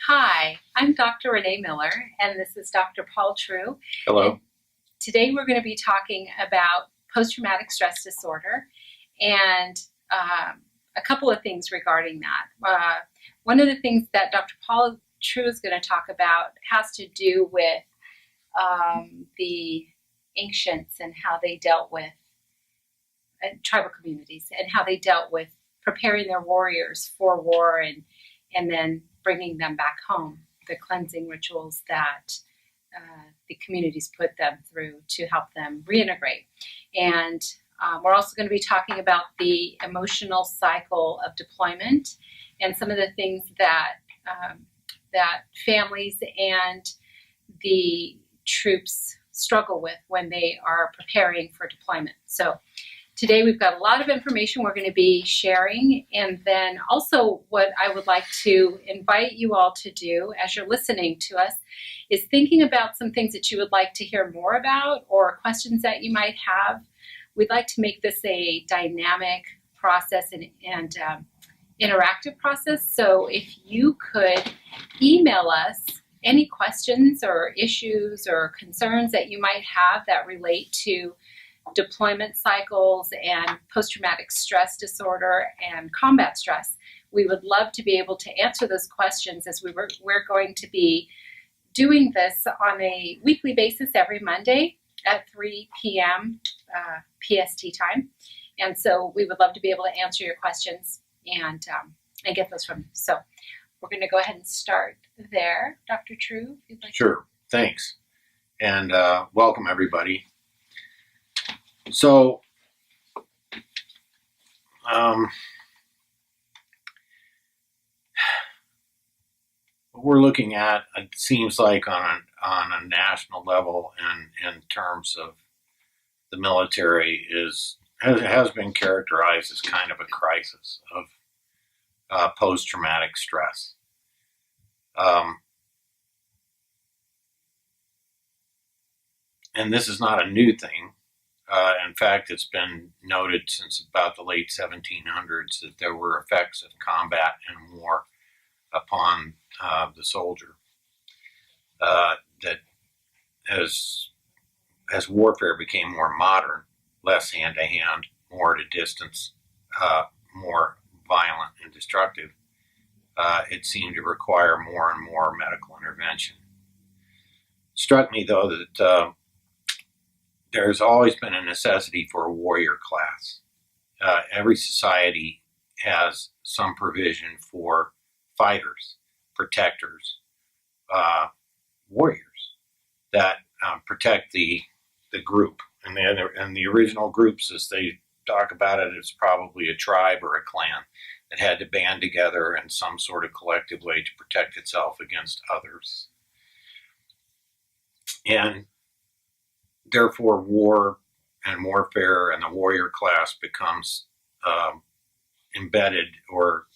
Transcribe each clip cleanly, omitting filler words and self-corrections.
Hi, I'm Dr. Renee Miller, and this is Dr. Paul True. Hello. And today we're going to be talking about post-traumatic stress disorder and a couple of things regarding that. One of the things that Dr. Paul True is going to talk about has to do with the ancients and how they dealt with tribal communities and how they dealt with preparing their warriors for war and then bringing them back home, the cleansing rituals that the communities put them through to help them reintegrate. And we're also going to be talking about the emotional cycle of deployment and some of the things that that families and the troops struggle with when they are preparing for deployment. So today we've got a lot of information we're going to be sharing, and then also what I would like to invite you all to do as you're listening to us is thinking about some things that you would like to hear more about or questions that you might have. We'd like to make this a dynamic process and interactive process. So if you could email us any questions or issues or concerns that you might have that relate to deployment cycles and post-traumatic stress disorder and combat stress, we would love to be able to answer those questions as we're going to be doing this on a weekly basis every Monday at 3 p.m. PST time. And so we would love to be able to answer your questions and get those from you. So we're going to go ahead and start there. Dr. True, if you'd like. Sure, thanks. And welcome everybody. So, what we're looking at, it seems like on a national level and in terms of the military has been characterized as kind of a crisis of post-traumatic stress. And this is not a new thing. In fact, it's been noted since about the late 1700s that there were effects of combat and war upon the soldier. That as warfare became more modern, less hand-to-hand, more at a distance, more violent and destructive, it seemed to require more and more medical intervention. It struck me, though, that there's always been a necessity for a warrior class. Every society has some provision for fighters, protectors, warriors that protect the group. And the original groups, as they talk about it, is probably a tribe or a clan that had to band together in some sort of collective way to protect itself against others. And therefore, war and warfare and the warrior class becomes embedded or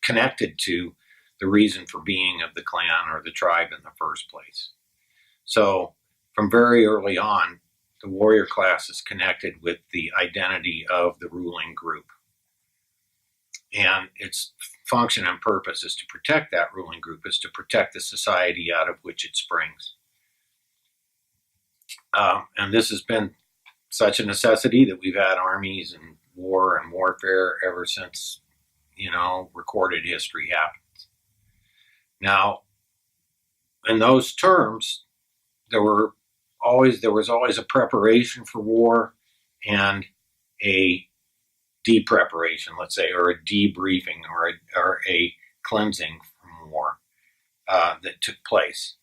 connected to the reason for being of the clan or the tribe in the first place. So from very early on, the warrior class is connected with the identity of the ruling group. And its function and purpose is to protect that ruling group, is to protect the society out of which it springs. And this has been such a necessity that we've had armies and war and warfare ever since, recorded history happens. Now, in those terms, there was always a preparation for war and a de-preparation, let's say, or a debriefing or a cleansing from war that took place.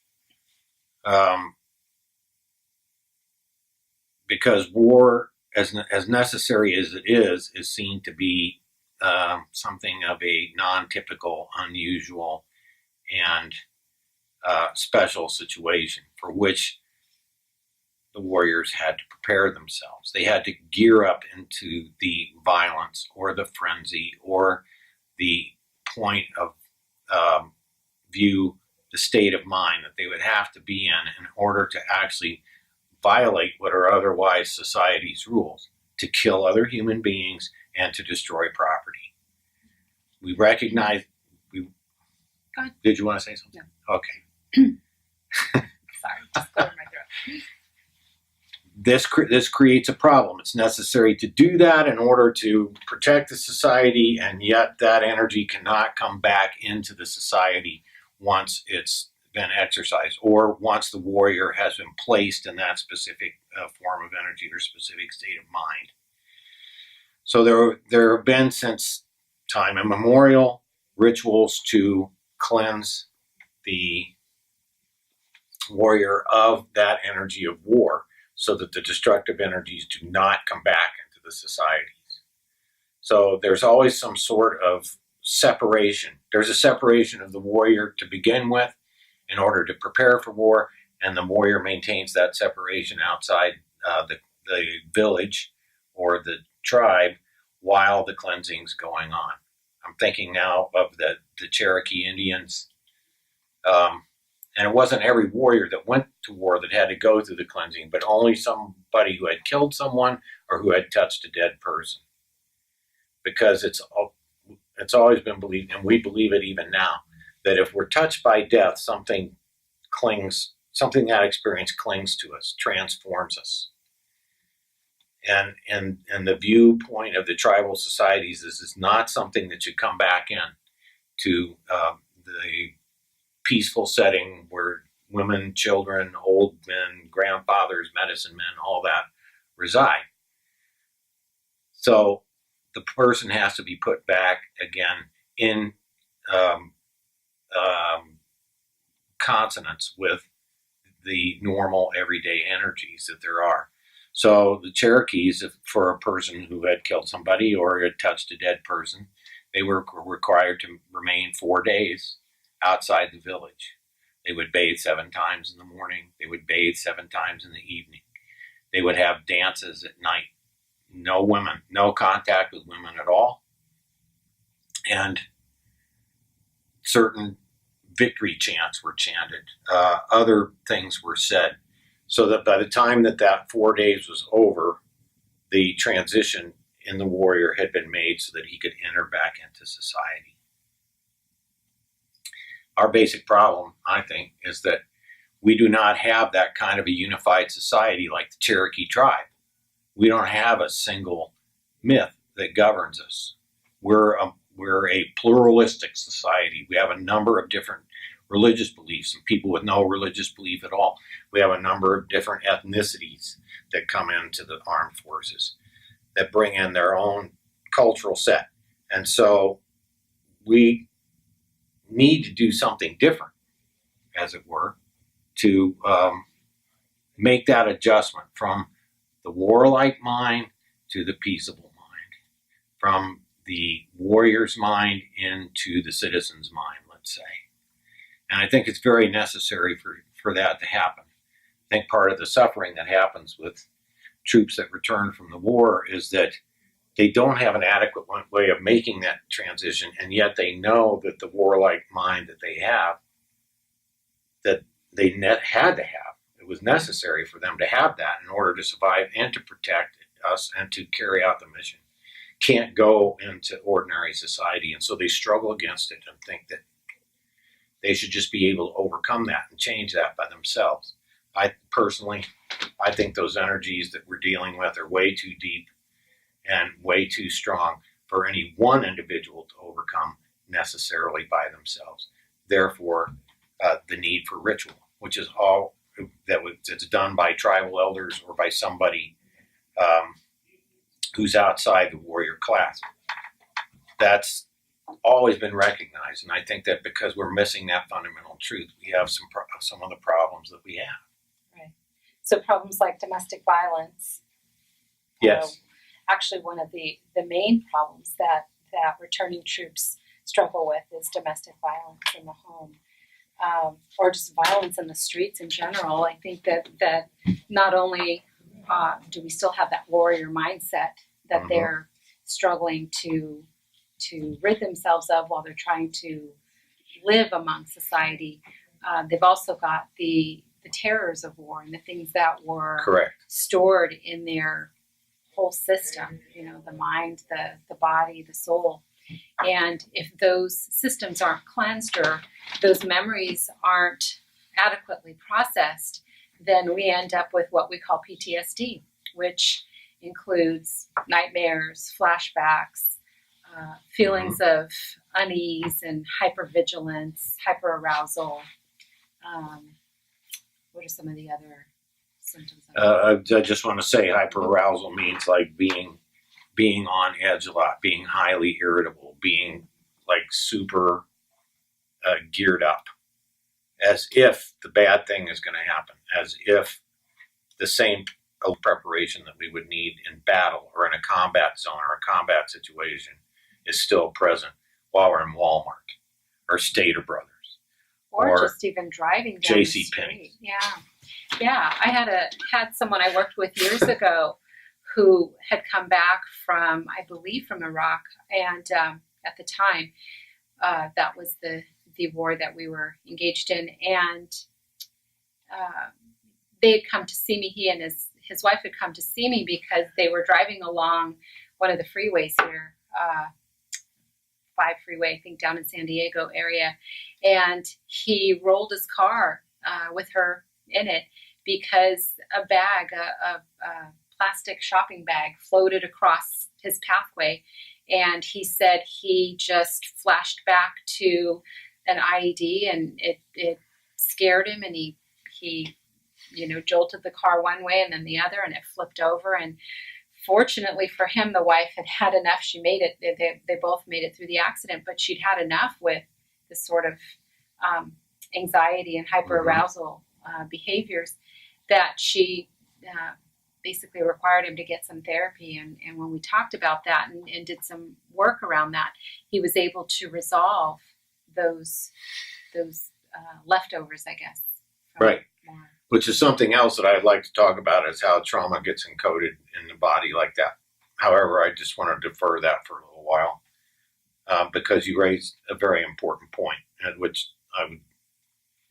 Because war, as necessary as it is seen to be something of a non-typical, unusual, and special situation for which the warriors had to prepare themselves. They had to gear up into the violence or the frenzy or the point of view, the state of mind that they would have to be in order to actually violate what are otherwise society's rules, to kill other human beings and to destroy property. We recognize Go ahead. Did you want to say something? No. Okay. Sorry, just cleared my throat. This creates a problem. It's necessary to do that in order to protect the society, and yet that energy cannot come back into the society once it's been exercised, or once the warrior has been placed in that specific form of energy or specific state of mind. So there have been, since time immemorial, rituals to cleanse the warrior of that energy of war, so that the destructive energies do not come back into the societies. So there's always some sort of separation. There's a separation of the warrior to begin with in order to prepare for war, and the warrior maintains that separation outside the village or the tribe while the cleansing's going on. I'm thinking now of the Cherokee Indians. And it wasn't every warrior that went to war that had to go through the cleansing, but only somebody who had killed someone or who had touched a dead person. Because it's always been believed, and we believe it even now, that if we're touched by death, something that experience clings to us, transforms us. And the viewpoint of the tribal societies is not something that should come back in to the peaceful setting where women, children, old men, grandfathers, medicine men, all that reside. So the person has to be put back again in consonance with the normal everyday energies that there are. So the Cherokees, for a person who had killed somebody or had touched a dead person, they were required to remain 4 days outside the village. They would bathe 7 times in the morning. They would bathe 7 times in the evening. They would have dances at night. No women, no contact with women at all. And certain victory chants were chanted. Other things were said. So that by the time that 4 days was over, the transition in the warrior had been made so that he could enter back into society. Our basic problem, I think, is that we do not have that kind of a unified society like the Cherokee tribe. We don't have a single myth that governs us. We're a pluralistic society. We have a number of different religious beliefs and people with no religious belief at all. We have a number of different ethnicities that come into the armed forces that bring in their own cultural set. And so we need to do something different, as it were, to make that adjustment from the warlike mind to the peaceable mind, from the warrior's mind into the citizen's mind, let's say. And I think it's very necessary for that to happen. I think part of the suffering that happens with troops that return from the war is that they don't have an adequate way of making that transition, and yet they know that the warlike mind that they have, that they had to have, it was necessary for them to have that in order to survive and to protect us and to carry out the mission, can't go into ordinary society. And so they struggle against it and think that they should just be able to overcome that and change that by themselves. I think those energies that we're dealing with are way too deep and way too strong for any one individual to overcome necessarily by themselves. Therefore, the need for ritual, which is all that's done by tribal elders or by somebody who's outside the warrior class. That's always been recognized, and I think that because we're missing that fundamental truth, we have some of the problems that we have. Right. So problems like domestic violence. Yes. Actually, one of the main problems that returning troops struggle with is domestic violence in the home, or just violence in the streets in general. I think that not only do we still have that warrior mindset that Mm-hmm. they're struggling to rid themselves of while they're trying to live among society, they've also got the terrors of war and the things that were Correct. stored in their whole system, the mind, the body, the soul. And if those systems aren't cleansed or those memories aren't adequately processed, then we end up with what we call PTSD, which includes nightmares, flashbacks, feelings of unease and hypervigilance, hyperarousal. What are some of the other symptoms? I just want to say hyperarousal means like being on edge a lot, being highly irritable, being like super geared up, as if the bad thing is going to happen, as if the same preparation that we would need in battle or in a combat zone or a combat situation is still present while we're in Walmart or Stater Brothers. Or just even driving down the street. JCPenney. Yeah. I had someone I worked with years ago who had come back from, I believe, from Iraq, and at the time, that was the war that we were engaged in, and they had come to see me. He and his wife had come to see me because they were driving along one of the freeways here, 5 freeway, I think, down in San Diego area, and he rolled his car with her in it because a bag, a plastic shopping bag, floated across his pathway, and he said he just flashed back to an IED, and it scared him, and he jolted the car one way and then the other, and it flipped over. And fortunately for him, the wife had enough. She made it. They both made it through the accident, but she'd had enough with this sort of anxiety and hyperarousal behaviors that she basically required him to get some therapy. And when we talked about that and did some work around that, he was able to resolve those leftovers, I guess. Right. Which is something else that I'd like to talk about, is how trauma gets encoded in the body like that. However, I just want to defer that for a little while because you raised a very important point, which I would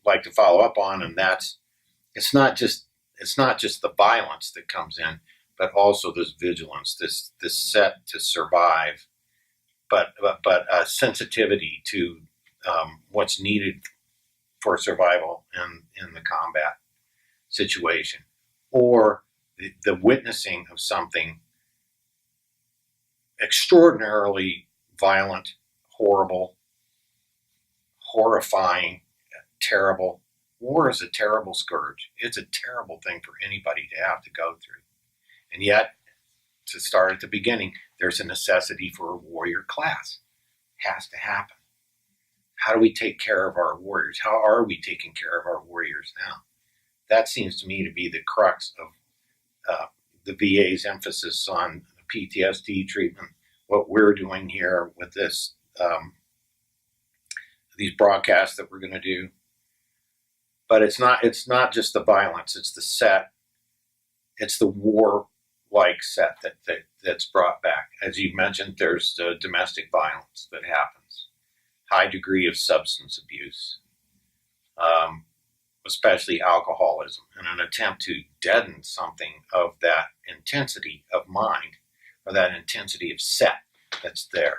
like to follow up on, and that's it's not just the violence that comes in, but also this vigilance, this set to survive, but a sensitivity to what's needed for survival in the combat situation, or the witnessing of something extraordinarily violent, horrible, horrifying, terrible. War is a terrible scourge. It's a terrible thing for anybody to have to go through. And yet, to start at the beginning, there's a necessity for a warrior class. It has to happen. How do we take care of our warriors? How are we taking care of our warriors now? That seems to me to be the crux of the VA's emphasis on PTSD treatment, what we're doing here with this, these broadcasts that we're going to do. But it's not just the violence, it's the set, it's the war-like set that's brought back. As you mentioned, there's domestic violence that happens, high degree of substance abuse, especially alcoholism, in an attempt to deaden something of that intensity of mind or that intensity of set that's there.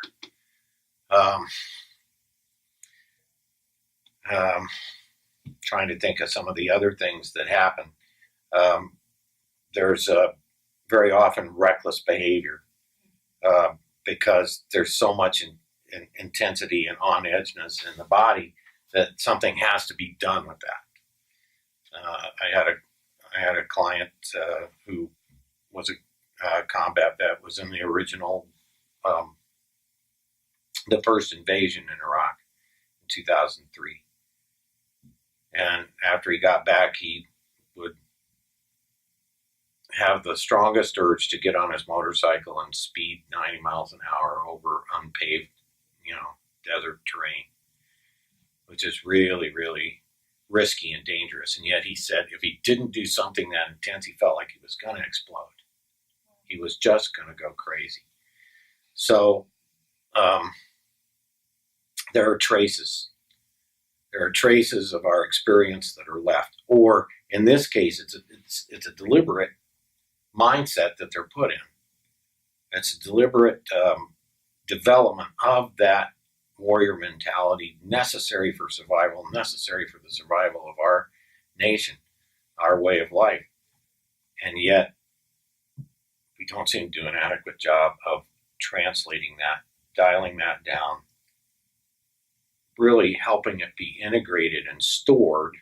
Trying to think of some of the other things that happen. There's very often reckless behavior because there's so much intensity and on-edgeness in the body that something has to be done with that. I had a client who was a combat vet, was in the original, the first invasion in Iraq in 2003. And after he got back, he would have the strongest urge to get on his motorcycle and speed 90 miles an hour over unpaved, desert terrain, which is really, really risky and dangerous. And yet he said if he didn't do something that intense, he felt like he was going to explode. He was just going to go crazy. So there are traces. There are traces of our experience that are left. Or in this case, it's a deliberate mindset that they're put in. It's a deliberate development of that warrior mentality necessary for survival, necessary for the survival of our nation, our way of life. And yet, we don't seem to do an adequate job of translating that, dialing that down, really helping it be integrated and stored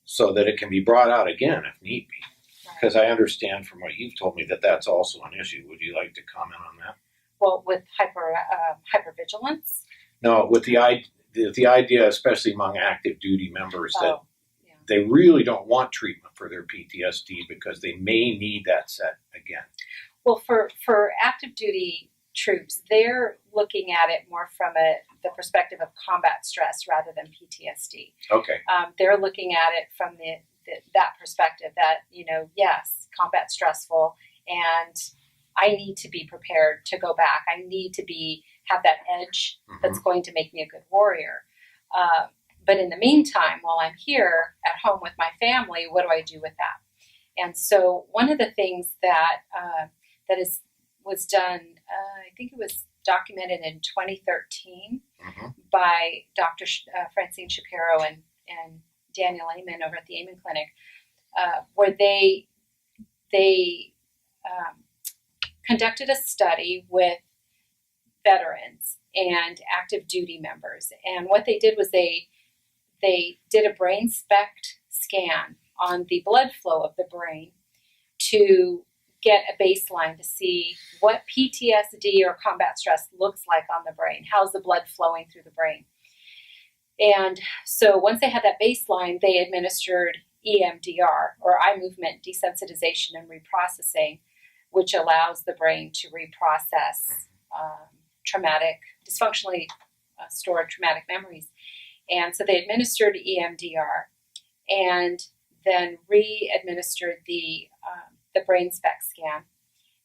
so that it can be brought out again if need be. Because I understand from what you've told me that that's also an issue. Would you like to comment on that? Well, with hypervigilance? No, with the idea, especially among active duty members, that Yeah. they really don't want treatment for their PTSD because they may need that set again. Well, for active duty troops, they're looking at it more from the perspective of combat stress rather than PTSD. Okay. They're looking at it from that perspective that, yes, combat stressful, and I need to be prepared to go back. I need to have that edge that's going to make me a good warrior. But in the meantime, while I'm here at home with my family, what do I do with that? And so one of the things that was done, I think it was documented in 2013 by Dr. Francine Shapiro and Daniel Amen over at the Amen Clinic, where they conducted a study with veterans and active duty members. And what they did was they did a brain SPECT scan on the blood flow of the brain to get a baseline to see what PTSD or combat stress looks like on the brain. How's the blood flowing through the brain? And so once they had that baseline, they administered EMDR, or eye movement desensitization and reprocessing, which allows the brain to reprocess dysfunctionally stored traumatic memories. And so they administered EMDR and then re-administered the brain SPECT scan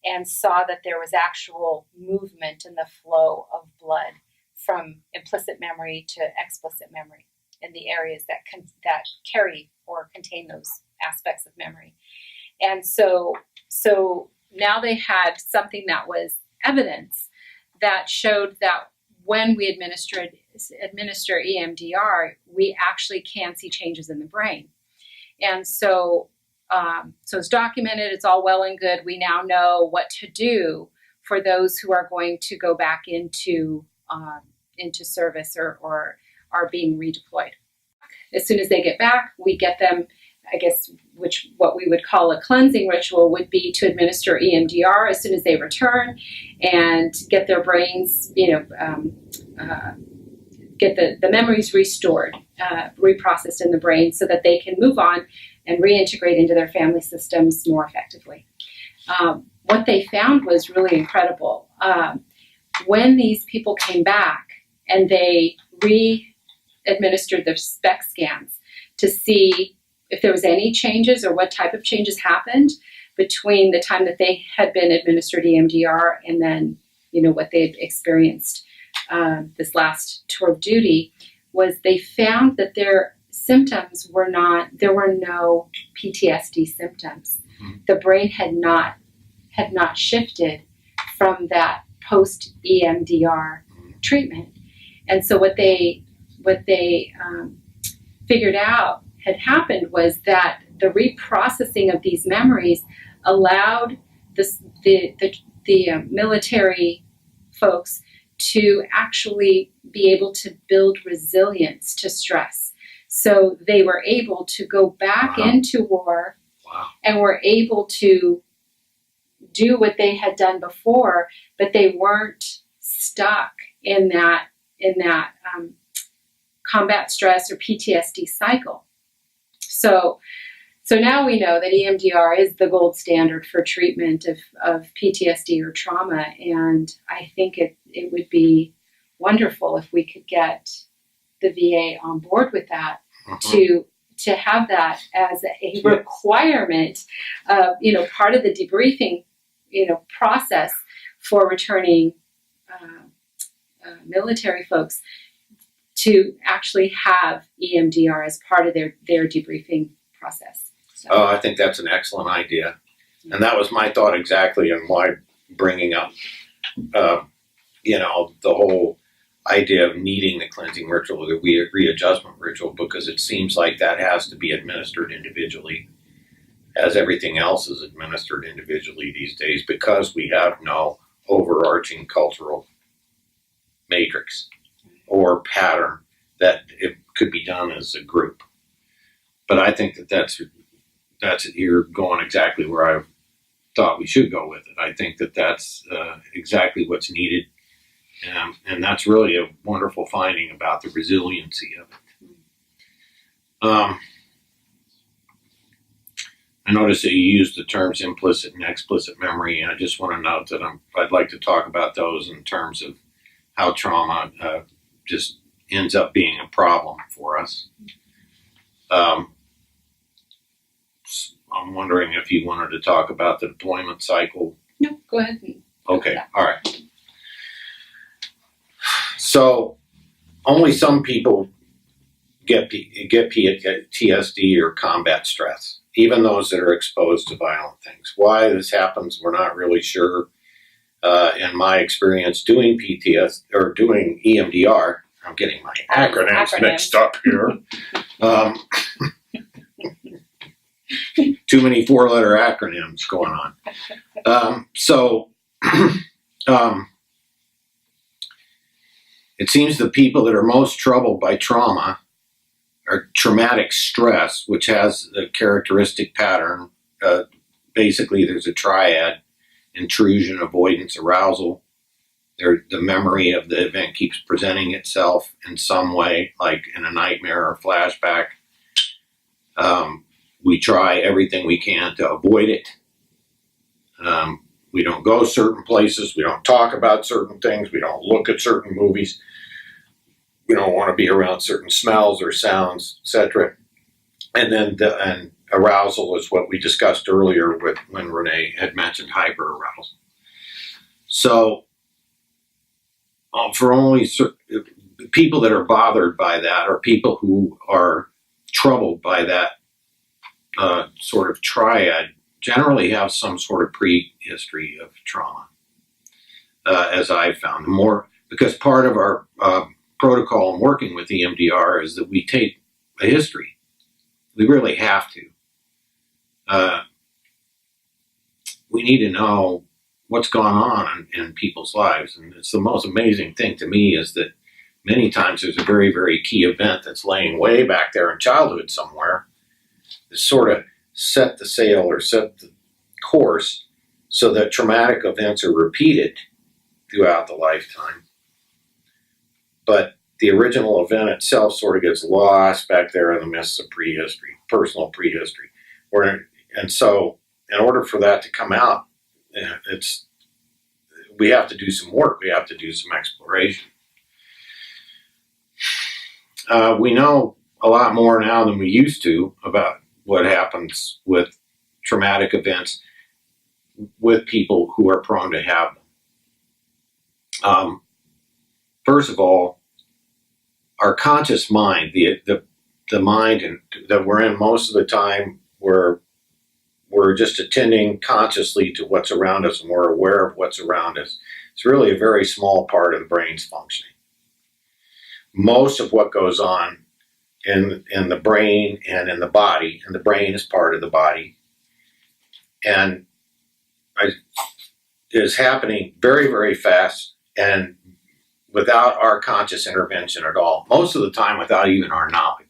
and saw that there was actual movement in the flow of blood from implicit memory to explicit memory in the areas that carry or contain those aspects of memory. And so now they had something that was evidence that showed that when we administer EMDR, we actually can see changes in the brain. And so it's documented, it's all well and good. We now know what to do for those who are going to go back into service or are being redeployed. As soon as they get back, we get them, I guess, what we would call a cleansing ritual would be to administer EMDR as soon as they return and get their brains, get the memories restored, reprocessed in the brain so that they can move on and reintegrate into their family systems more effectively. What they found was really incredible. When these people came back and they re-administered their SPECT scans to see if there was any changes or what type of changes happened between the time that they had been administered EMDR and then, what they had experienced this last tour of duty, was they found that their symptoms there were no PTSD symptoms. The brain had not shifted from that post EMDR treatment. And so what they figured out had happened was that the reprocessing of these memories allowed the military folks to actually be able to build resilience to stress. So they were able to go back into war and were able to do what they had done before, but they weren't stuck in that combat stress or PTSD cycle. So now we know that EMDR is the gold standard for treatment of PTSD or trauma, and I think it would be wonderful if we could get the VA on board with that to have that as a requirement, part of the debriefing, process for returning military folks to actually have EMDR as part of their debriefing process. So. Oh, I think that's an excellent idea. And that was my thought exactly on why bringing up the whole idea of needing the cleansing ritual, the readjustment ritual, because it seems like that has to be administered individually, as everything else is administered individually these days, because we have no overarching cultural matrix or pattern that it could be done as a group. But I think that's you're going exactly where I thought we should go with it. I think that's exactly what's needed, and that's really a wonderful finding about the resiliency of it. I noticed that you used the terms implicit and explicit memory, and I just want to note that I'd like to talk about those in terms of how trauma just ends up being a problem for us. I'm wondering if you wanted to talk about the deployment cycle. No, go ahead. Okay, all right. So only some people get PTSD or combat stress, even those that are exposed to violent things. Why this happens, we're not really sure. In my experience doing PTSD or doing EMDR, I'm getting my acronyms mixed up here. Too many four-letter acronyms going on. It seems the people that are most troubled by trauma or traumatic stress, which has a characteristic pattern. Basically, there's a triad: intrusion, avoidance, arousal. The memory of the event keeps presenting itself in some way, like in a nightmare or flashback. We try everything we can to avoid it. We don't go certain places. We don't talk about certain things. We don't look at certain movies. We don't want to be around certain smells or sounds, etc. And then arousal is what we discussed earlier when Renee had mentioned hyperarousal. So for only people that are bothered by that, or people who are troubled by that sort of triad, generally have some sort of prehistory of trauma, as I've found. Because part of our protocol in working with EMDR is that we take a history. We really have to. We need to know what's gone on in people's lives. And it's the most amazing thing to me is that many times there's a very, very key event that's laying way back there in childhood somewhere that sort of set the sail or set the course so that traumatic events are repeated throughout the lifetime. But the original event itself sort of gets lost back there in the mists of prehistory, personal prehistory. And so in order for that to come out, we have to do some work. We have to do some exploration. We know a lot more now than we used to about what happens with traumatic events with people who are prone to have them. First of all, our conscious mind, the mind that we're in most of the time, we're just attending consciously to what's around us, and we're aware of what's around us. It's really a very small part of the brain's functioning. Most of what goes on in the brain and in the body, and the brain is part of the body, and is happening very, very fast and without our conscious intervention at all. Most of the time without even our knowledge.